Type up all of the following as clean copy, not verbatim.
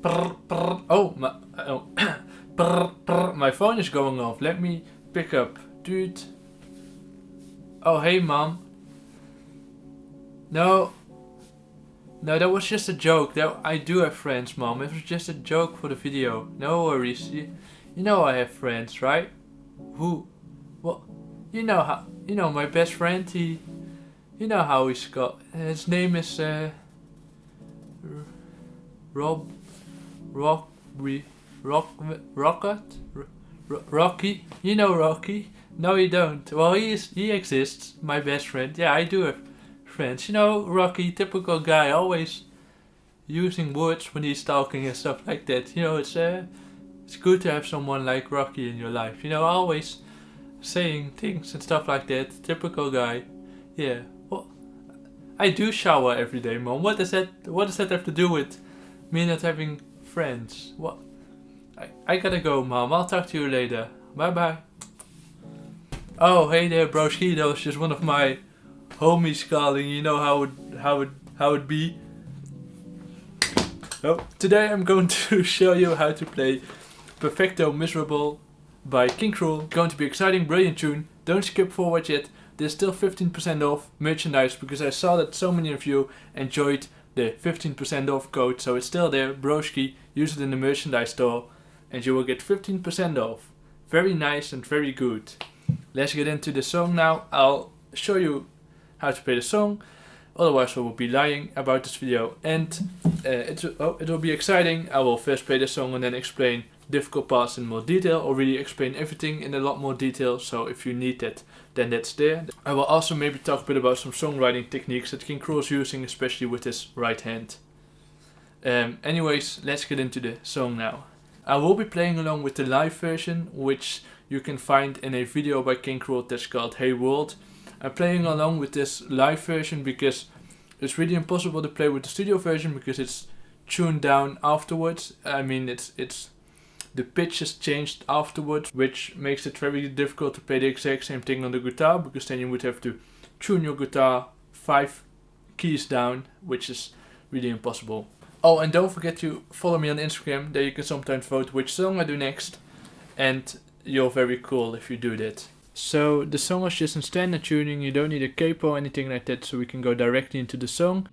Oh, my phone is going off. Let me pick up. Dude. Oh, hey, Mom. No. No, that was just a joke. I do have friends, Mom. It was just a joke for the video. No worries. You know I have friends, right? Who? Well, you know my best friend. You know how he's got. His name is Rob, Rocky. You know Rocky? No, you don't. Well, he exists. My best friend. Yeah, I do have friends. You know, Rocky, typical guy, always using words when he's talking and stuff like that. You know, it's good to have someone like Rocky in your life. You know, always saying things and stuff like that. Typical guy. Yeah. Well, I do shower every day, Mom. What does that have to do with me not having friends? What? I gotta go, Mom. I'll talk to you later. Bye bye. Oh, hey there, broski. That was just one of my homies calling. You know how it be. Oh, today I'm going to show you how to play Perfecto Miserable by Krule. Going to be exciting, brilliant tune. Don't skip forward yet. There's still 15% off merchandise because I saw that so many of you enjoyed the 15% off code. So it's still there, broski. Use it in the merchandise store and you will get 15% off. Very nice and very good. Let's get into the song now. I'll show you how to play the song. Otherwise I will be lying about this video. And it will be exciting. I will first play the song and then explain difficult parts in more detail, or really explain everything in a lot more detail. So if you need that, then that's there. I will also maybe talk a bit about some songwriting techniques that Krule is using, especially with his right hand. Anyways, let's get into the song now. I will be playing along with the live version, which you can find in a video by Krule that's called Hey World. I'm playing along with this live version because it's really impossible to play with the studio version because it's tuned down afterwards. I mean, it's the pitch is changed afterwards, which makes it very difficult to play the exact same thing on the guitar, because then you would have to tune your guitar 5 keys down, which is really impossible. Oh, and don't forget to follow me on Instagram. There you can sometimes vote which song I do next, and you're very cool if you do that. So the song is just in standard tuning. You don't need a capo or anything like that, so we can go directly into the song.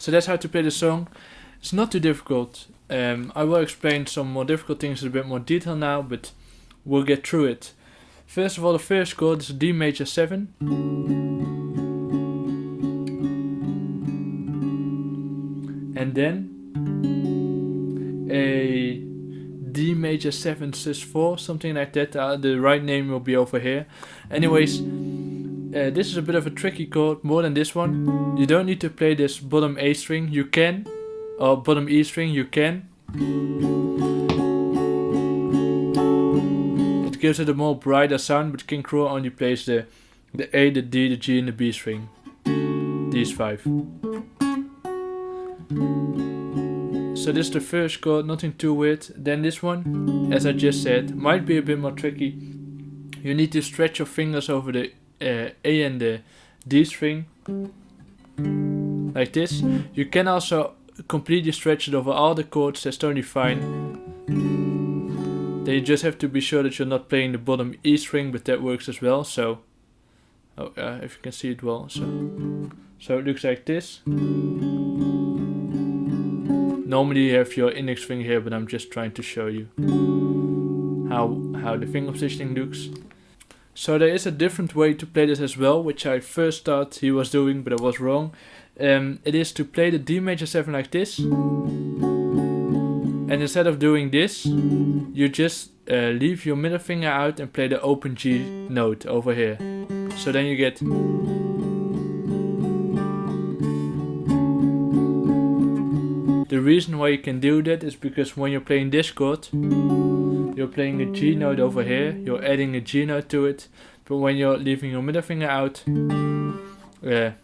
So that's how to play the song. It's not too difficult. I will explain some more difficult things in a bit more detail now, but we'll get through it. First of all, the first chord is D major 7. And then a D major 7 sus4, something like that. The right name will be over here. Anyways, this is a bit of a tricky chord, more than this one. You don't need to play this bottom A string, you can, or bottom E string, you can. It gives it a more brighter sound, but King Krule only plays the A, the D, the G and the B string. These 5. So this is the first chord, nothing too weird. Then this one, as I just said, might be a bit more tricky. You need to stretch your fingers over the A and the D string, like this. You can also completely stretch it over all the chords, that's totally fine. Then you just have to be sure that you're not playing the bottom E string, but that works as well. So, if you can see it well, so it looks like this. Normally you have your index finger here, but I'm just trying to show you how the finger positioning looks. So there is a different way to play this as well, which I first thought he was doing, but I was wrong. It is to play the D major 7 like this, and instead of doing this, you just leave your middle finger out and play the open G note over here. So then you get. The reason why you can do that is because when you're playing this chord, you're playing a G note over here, you're adding a G note to it, but when you're leaving your middle finger out, you're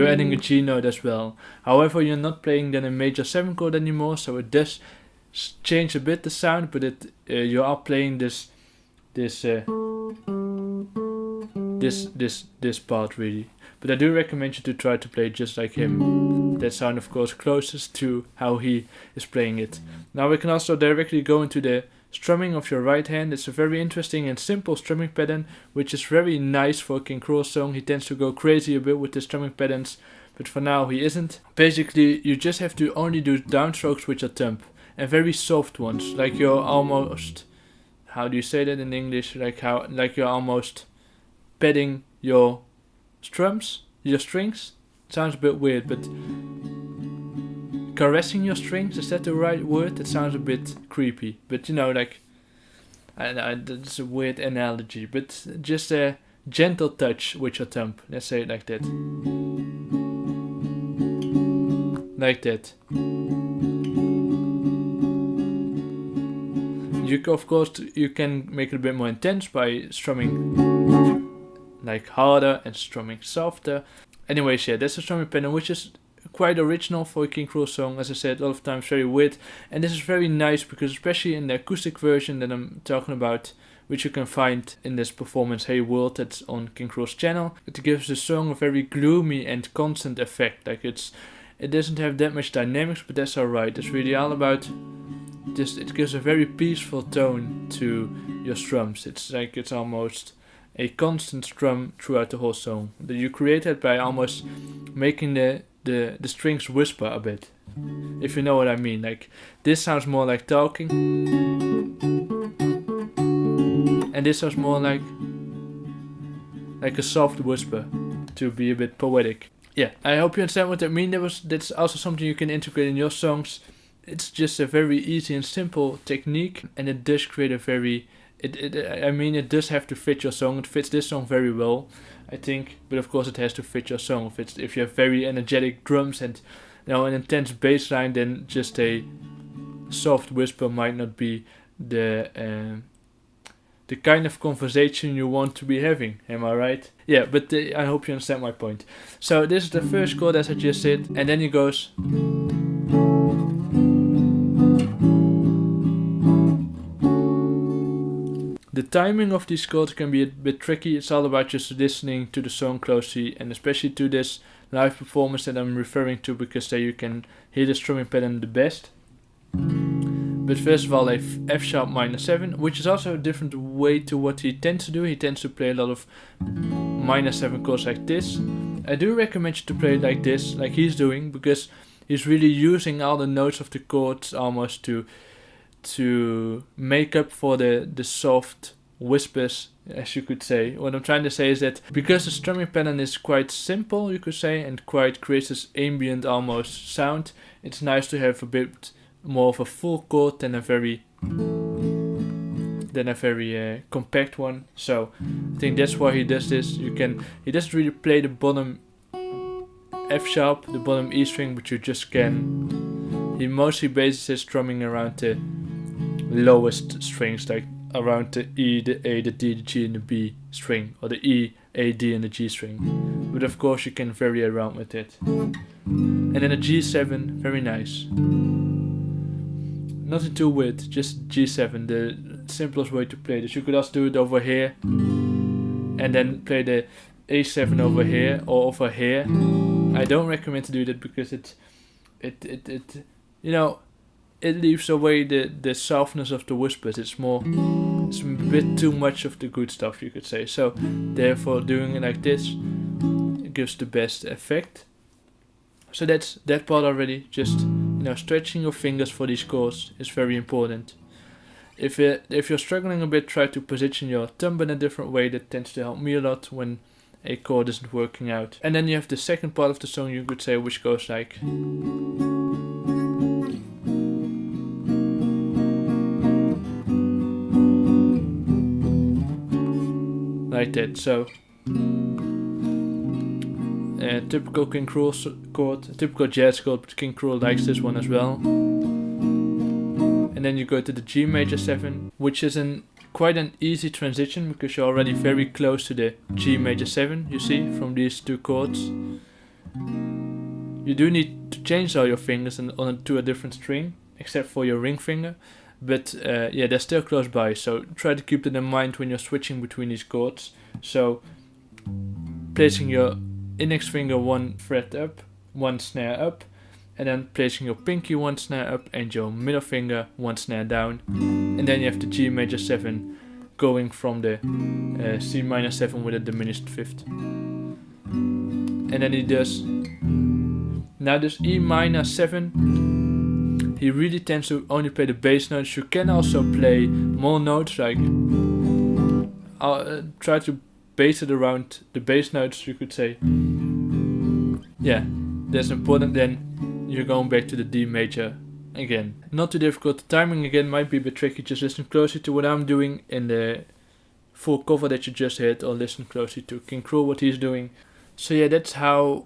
adding a G note as well. However, you're not playing then a major 7 chord anymore, so it does change a bit the sound, but you are playing this part really. But I do recommend you to try to play just like him. That sound of course closest to how he is playing it. Now we can also directly go into the strumming of your right hand. It's a very interesting and simple strumming pattern, which is very nice for a King Krule song. He tends to go crazy a bit with the strumming patterns, but for now he isn't. Basically you just have to only do downstrokes with your thumb, and very soft ones, like you're almost, how do you say that in English, like you're almost patting your strings. Sounds a bit weird, but caressing your strings, is that the right word? That sounds a bit creepy, but you know, like, that's a weird analogy, but just a gentle touch with your thumb, let's say it like that. Like that. Of course, you can make it a bit more intense by strumming like harder and strumming softer. Anyways, yeah, that's a strumming pattern which is quite original for a King Krule song. As I said, a lot of times very weird, and this is very nice because especially in the acoustic version that I'm talking about, which you can find in this performance Hey World that's on King Krule's channel, it gives the song a very gloomy and constant effect. Like it doesn't have that much dynamics, but that's alright. It's really all about just, it gives a very peaceful tone to your strums. It's like it's almost a constant strum throughout the whole song. That you create that by almost making the strings whisper a bit, if you know what I mean. Like this sounds more like talking, and this sounds more like a soft whisper, to be a bit poetic. Yeah, I hope you understand what that means. That's also something you can integrate in your songs. It's just a very easy and simple technique, and it does create a very, it does have to fit your song. It fits this song very well, I think, but of course it has to fit your song. If you have very energetic drums and an intense bass line, then just a soft whisper might not be the kind of conversation you want to be having. Am I right? Yeah, but I hope you understand my point. So this is the first chord, as I just said, and then it goes. The timing of these chords can be a bit tricky. It's all about just listening to the song closely, and especially to this live performance that I'm referring to, because there you can hear the strumming pattern the best. But first of all, a F sharp minor 7, which is also a different way to what he tends to do. He tends to play a lot of minor 7 chords like this, I do recommend you to play it like this, like he's doing, because he's really using all the notes of the chords almost to make up for the soft whispers, as you could say. What I'm trying to say is that because the strumming pattern is quite simple, you could say, and quite creates this ambient almost sound, it's nice to have a bit more of a full chord than a very compact one. So I think that's why he does this. He doesn't really play the bottom F sharp, the bottom E string, but you just can. He mostly bases his strumming around the lowest strings, like around the E, the A, the D, the G, and the B string, or the E, A, D, and the G string. But of course you can vary around with it. And then a G7, very nice. Nothing too weird, just G7, the simplest way to play this. You could also do it over here, and then play the A7 over here, or over here. I don't recommend to do that because it leaves away the softness of the whispers. It's a bit too much of the good stuff, you could say. So therefore doing it like this gives the best effect. So that's that part already. Just stretching your fingers for these chords is very important. If you're struggling a bit, try to position your thumb in a different way. That tends to help me a lot when a chord isn't working out. And then you have the second part of the song, you could say, which goes like that. So typical King Krule chord, typical jazz chord, but King Krule likes this one as well. And then you go to the G major 7, which is quite an easy transition because you're already very close to the G major 7, you see, from these two chords. You do need to change all your fingers to a different string, except for your ring finger. But they're still close by, so try to keep that in mind when you're switching between these chords. So placing your index finger one fret up, one snare up, and then placing your pinky one snare up and your middle finger one snare down. And then you have the G major 7 going from the C minor 7 with a diminished fifth. And then he does, now this E minor 7, he really tends to only play the bass notes. You can also play more notes, like try to base it around the bass notes, you could say. Yeah, that's important. Then you're going back to the D major again. Not too difficult. The timing again might be a bit tricky. Just listen closely to what I'm doing in the full cover that you just heard, or listen closely to King Krule, what he's doing. So yeah, that's how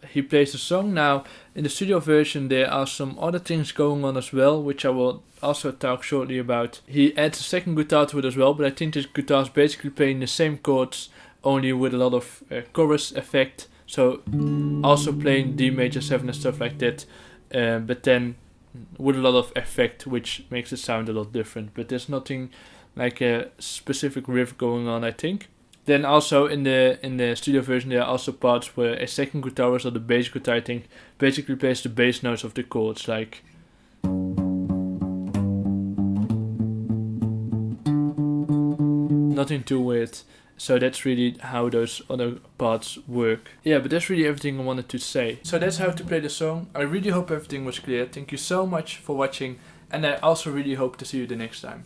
he plays the song. Now in the studio version there are some other things going on as well, which I will also talk shortly about. He adds a second guitar to it as well, but I think this guitar is basically playing the same chords, only with a lot of chorus effect. So also playing D major 7 and stuff like that, but then with a lot of effect, which makes it sound a lot different. But there's nothing like a specific riff going on, I think. Then also in the studio version there are also parts where a second guitarist, or the bass guitar I think, basically plays the bass notes of the chords, like nothing too weird. So that's really how those other parts work. Yeah, but that's really everything I wanted to say. So that's how to play the song. I really hope everything was clear. Thank you so much for watching, and I also really hope to see you the next time.